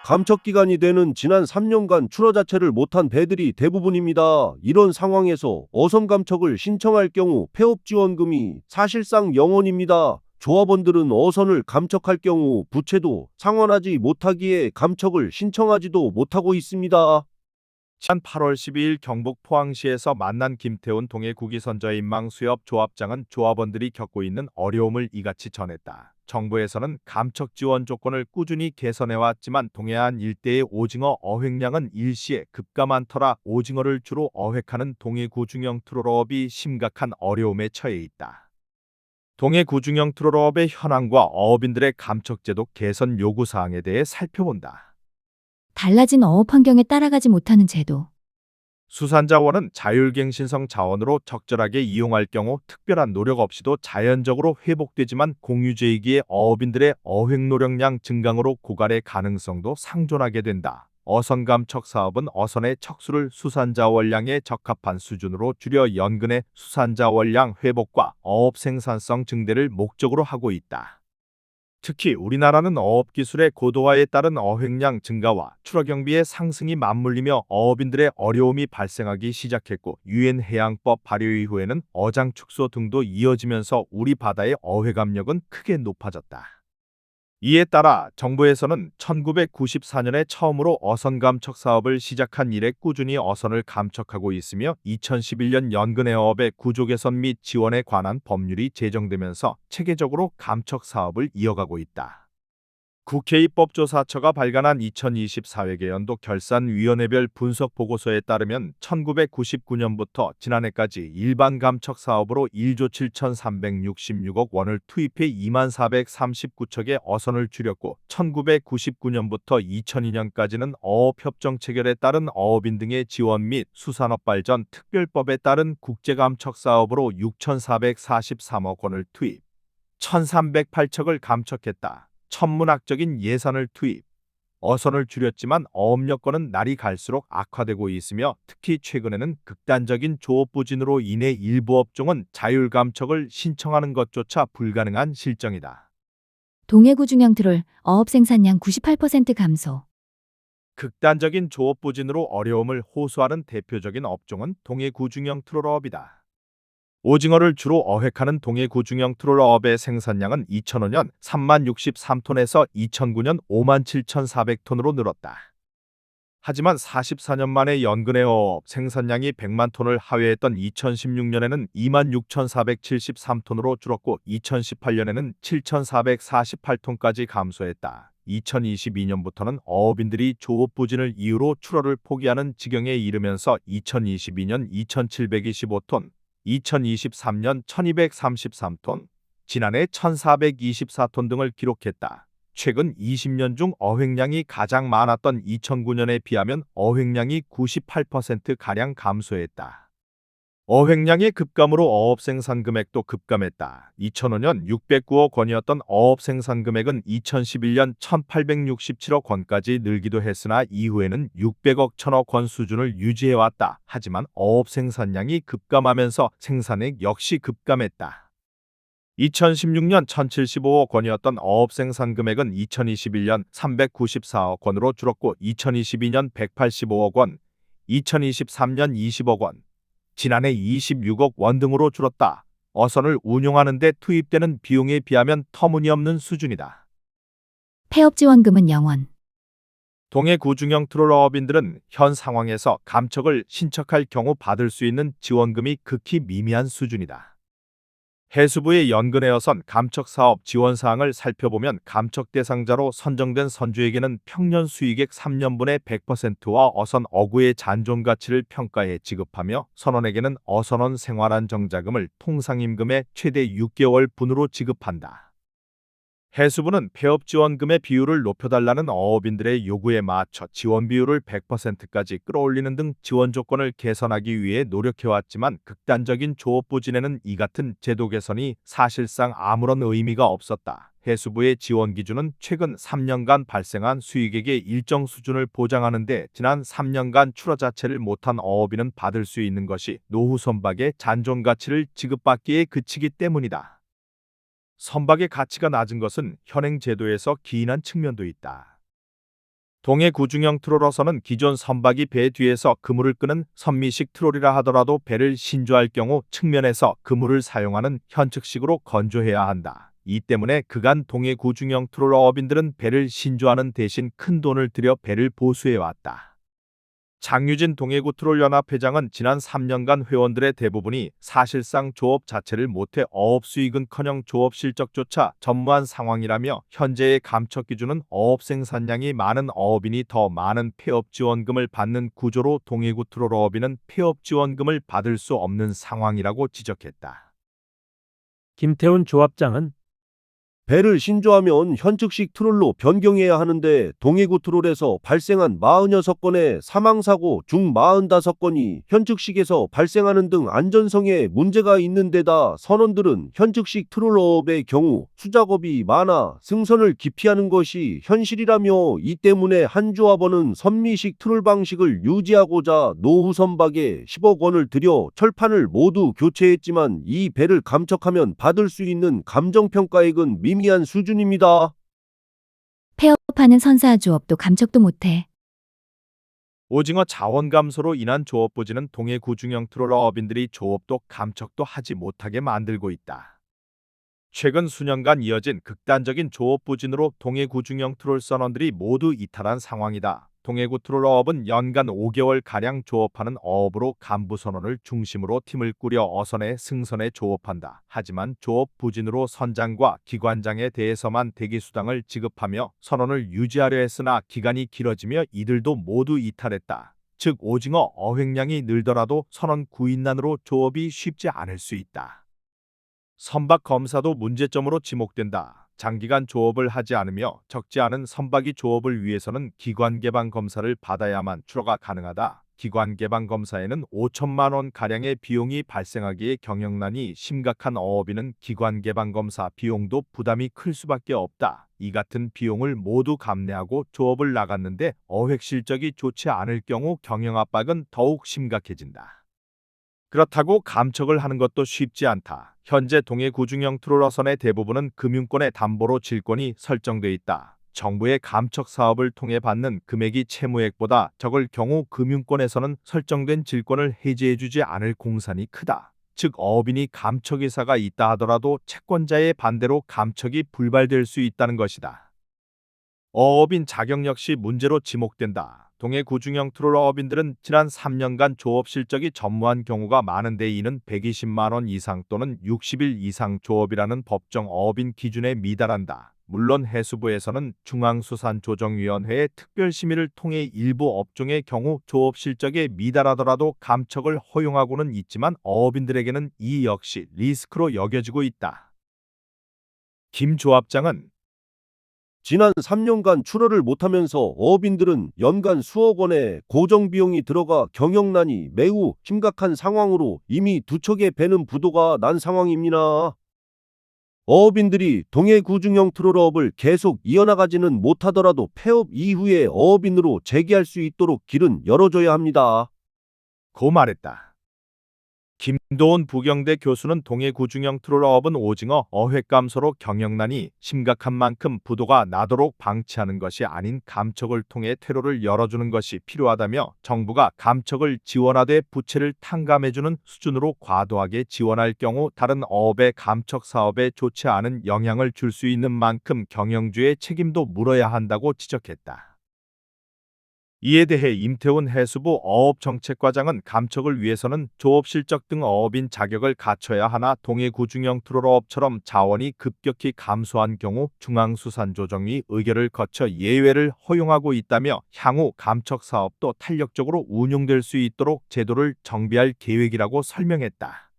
감척기간이 되는 지난 3년간 출하 자체를 못한 배들이 대부분입니다. 이런 상황에서 어선 감척을 신청할 경우 폐업 지원금이 사실상 0원입니다. 조합원들은 어선을 감척할 경우 부채도 상환하지 못하기에 감척을 신청하지도 못하고 있습니다. 지난 8월 12일 경북 포항시에서 만난 김태훈 동해국위선저인망 수협 조합장은 조합원들이 겪고 있는 어려움을 이같이 전했다. 정부에서는 감척 지원 조건을 꾸준히 개선해왔지만 동해안 일대의 오징어 어획량은 일시에 급감한 터라 오징어를 주로 어획하는 동해구 중형 트로러업이 심각한 어려움에 처해 있다. 동해구 중형 트로러업의 현황과 어업인들의 감척제도 개선 요구사항에 대해 살펴본다. 달라진 어업 환경에 따라가지 못하는 제도. 수산자원은 자율갱신성 자원으로 적절하게 이용할 경우 특별한 노력 없이도 자연적으로 회복되지만 공유제이기에 어업인들의 어획 노력량 증강으로 고갈의 가능성도 상존하게 된다. 어선 감척 사업은 어선의 척수를 수산자원량에 적합한 수준으로 줄여 연근의 수산자원량 회복과 어업 생산성 증대를 목적으로 하고 있다. 특히 우리나라는 어업기술의 고도화에 따른 어획량 증가와 출하 경비의 상승이 맞물리며 어업인들의 어려움이 발생하기 시작했고 유엔 해양법 발효 이후에는 어장 축소 등도 이어지면서 우리 바다의 어획 압력은 크게 높아졌다. 이에 따라 정부에서는 1994년에 처음으로 어선 감척 사업을 시작한 이래 꾸준히 어선을 감척하고 있으며 2011년 연근해 어업의 구조 개선 및 지원에 관한 법률이 제정되면서 체계적으로 감척 사업을 이어가고 있다. 국회 입법조사처가 발간한 2024회계연도 결산위원회별 분석 보고서에 따르면 1999년부터 지난해까지 일반 감척 사업으로 1조 7,366억 원을 투입해 2439척의 어선을 줄였고 1999년부터 2002년까지는 어업협정 체결에 따른 어업인 등의 지원 및 수산업 발전 특별법에 따른 국제감척 사업으로 6,443억 원을 투입, 1,308척을 감척했다. 천문학적인 예산을 투입, 어선을 줄였지만 어업 여건은 날이 갈수록 악화되고 있으며 특히 최근에는 극단적인 조업 부진으로 인해 일부 업종은 자율감척을 신청하는 것조차 불가능한 실정이다. 동해구 중형 트롤 어업 생산량 98% 감소. 극단적인 조업 부진으로 어려움을 호소하는 대표적인 업종은 동해구중형 트롤업이다. 오징어를 주로 어획하는 동해구 중형 트롤러업의 생산량은 2005년 3만 63톤에서 2009년 5만 7,400톤으로 늘었다. 하지만 44년 만에 연근해 어업 생산량이 100만 톤을 하회했던 2016년에는 2만 6,473톤으로 줄었고 2018년에는 7,448톤까지 감소했다. 2022년부터는 어업인들이 조업 부진을 이유로 출하를 포기하는 지경에 이르면서 2022년 2,725톤, 2023년 1233톤, 지난해 1424톤 등을 기록했다. 최근 20년 중 어획량이 가장 많았던 2009년에 비하면 어획량이 98%가량 감소했다. 어획량의 급감으로 어업 생산 금액도 급감했다. 2005년 609억 원이었던 어업 생산 금액은 2011년 1867억 원까지 늘기도 했으나 이후에는 600억 1000억 원 수준을 유지해왔다. 하지만 어업 생산량이 급감하면서 생산액 역시 급감했다. 2016년 1075억 원이었던 어업 생산 금액은 2021년 394억 원으로 줄었고 2022년 185억 원, 2023년 20억 원, 지난해 26억 원 등으로 줄었다. 어선을 운용하는 데 투입되는 비용에 비하면 터무니없는 수준이다. 폐업 지원금은 0원. 동해구 중형 트롤러업인들은 현 상황에서 감척을 신청할 경우 받을 수 있는 지원금이 극히 미미한 수준이다. 해수부의 연근해어선 감척사업 지원사항을 살펴보면 감척 대상자로 선정된 선주에게는 평년 수익액 3년분의 100%와 어선 어구의 잔존가치를 평가해 지급하며 선원에게는 어선원 생활안정자금을 통상임금의 최대 6개월 분으로 지급한다. 해수부는 폐업 지원금의 비율을 높여달라는 어업인들의 요구에 맞춰 지원 비율을 100%까지 끌어올리는 등 지원 조건을 개선하기 위해 노력해왔지만 극단적인 조업 부진에는 이 같은 제도 개선이 사실상 아무런 의미가 없었다. 해수부의 지원 기준은 최근 3년간 발생한 수익액의 일정 수준을 보장하는 데 지난 3년간 출하 자체를 못한 어업인은 받을 수 있는 것이 노후 선박의 잔존가치를 지급받기에 그치기 때문이다. 선박의 가치가 낮은 것은 현행 제도에서 기인한 측면도 있다. 동해 구중형 트롤어선은 기존 선박이 배 뒤에서 그물을 끄는 선미식 트롤이라 하더라도 배를 신조할 경우 측면에서 그물을 사용하는 현측식으로 건조해야 한다. 이 때문에 그간 동해 구중형 트롤 어업인들은 배를 신조하는 대신 큰 돈을 들여 배를 보수해왔다. 장유진 동해구 트롤연합 회장은 지난 3년간 회원들의 대부분이 사실상 조업 자체를 못해 어업 수익은커녕 조업 실적조차 전무한 상황이라며 현재의 감척 기준은 어업 생산량이 많은 어업인이 더 많은 폐업 지원금을 받는 구조로 동해구 트롤 어업인은 폐업 지원금을 받을 수 없는 상황이라고 지적했다. 김태훈 조합장은 배를 신조하면 현측식 트롤로 변경해야 하는데 동해구 트롤에서 발생한 46건의 사망사고 중 45건이 현측식에서 발생하는 등 안전성에 문제가 있는 데다 선원들은 현측식 트롤업의 경우 수작업이 많아 승선을 기피하는 것이 현실이라며 이 때문에 한 조합원은 선미식 트롤 방식을 유지하고자 노후 선박에 10억 원을 들여 철판을 모두 교체했지만 이 배를 감척하면 받을 수 있는 감정평가액은 미미한 수준입니다. 폐업하는 선사 조업도 감척도 못해. 오징어 자원 감소로 인한 조업 부진은 동해 구중형 트롤러 어업인들이 조업도 감척도 하지 못하게 만들고 있다. 최근 수년간 이어진 극단적인 조업 부진으로 동해 구중형 트롤 선원들이 모두 이탈한 상황이다. 동해구 트롤어업은 연간 5개월가량 조업하는 어업으로 간부 선원을 중심으로 팀을 꾸려 어선에 승선에 조업한다. 하지만 조업 부진으로 선장과 기관장에 대해서만 대기수당을 지급하며 선원을 유지하려 했으나 기간이 길어지며 이들도 모두 이탈했다. 즉 오징어 어획량이 늘더라도 선원 구인난으로 조업이 쉽지 않을 수 있다. 선박 검사도 문제점으로 지목된다. 장기간 조업을 하지 않으며 적지 않은 선박이 조업을 위해서는 기관 개방 검사를 받아야만 출하가 가능하다. 기관 개방 검사에는 5천만 원 가량의 비용이 발생하기에 경영난이 심각한 어업인은 기관 개방 검사 비용도 부담이 클 수밖에 없다. 이 같은 비용을 모두 감내하고 조업을 나갔는데 어획 실적이 좋지 않을 경우 경영 압박은 더욱 심각해진다. 그렇다고 감척을 하는 것도 쉽지 않다. 현재 동해 구중형 트롤어선의 대부분은 금융권의 담보로 질권이 설정돼 있다. 정부의 감척 사업을 통해 받는 금액이 채무액보다 적을 경우 금융권에서는 설정된 질권을 해지해주지 않을 공산이 크다. 즉 어업인이 감척 의사가 있다 하더라도 채권자의 반대로 감척이 불발될 수 있다는 것이다. 어업인 자격 역시 문제로 지목된다. 동해 구중형 트롤 어업인들은 지난 3년간 조업 실적이 전무한 경우가 많은데 이는 120만 원 이상 또는 60일 이상 조업이라는 법정 어업인 기준에 미달한다. 물론 해수부에서는 중앙수산조정위원회의 특별심의를 통해 일부 업종의 경우 조업 실적에 미달하더라도 감척을 허용하고는 있지만 어업인들에게는 이 역시 리스크로 여겨지고 있다. 김 조합장은 지난 3년간 출하를 못하면서 어업인들은 연간 수억 원의 고정비용이 들어가 경영난이 매우 심각한 상황으로 이미 두 척의 배는 부도가 난 상황입니다. 어업인들이 동해 구중형 트롤업을 계속 이어나가지는 못하더라도 폐업 이후에 어업인으로 재기할 수 있도록 길은 열어줘야 합니다. 고 말했다. 김도훈 부경대 교수는 동해 구중형 트롤어업은 오징어 어획 감소로 경영난이 심각한 만큼 부도가 나도록 방치하는 것이 아닌 감척을 통해 퇴로를 열어주는 것이 필요하다며 정부가 감척을 지원하되 부채를 탕감해주는 수준으로 과도하게 지원할 경우 다른 어업의 감척 사업에 좋지 않은 영향을 줄 수 있는 만큼 경영주의 책임도 물어야 한다고 지적했다. 이에 대해 임태훈 해수부 어업정책과장은 감척을 위해서는 조업 실적 등 어업인 자격을 갖춰야 하나 동해 구중형 트롤어업처럼 자원이 급격히 감소한 경우 중앙수산조정위 의결을 거쳐 예외를 허용하고 있다며 향후 감척 사업도 탄력적으로 운용될 수 있도록 제도를 정비할 계획이라고 설명했다.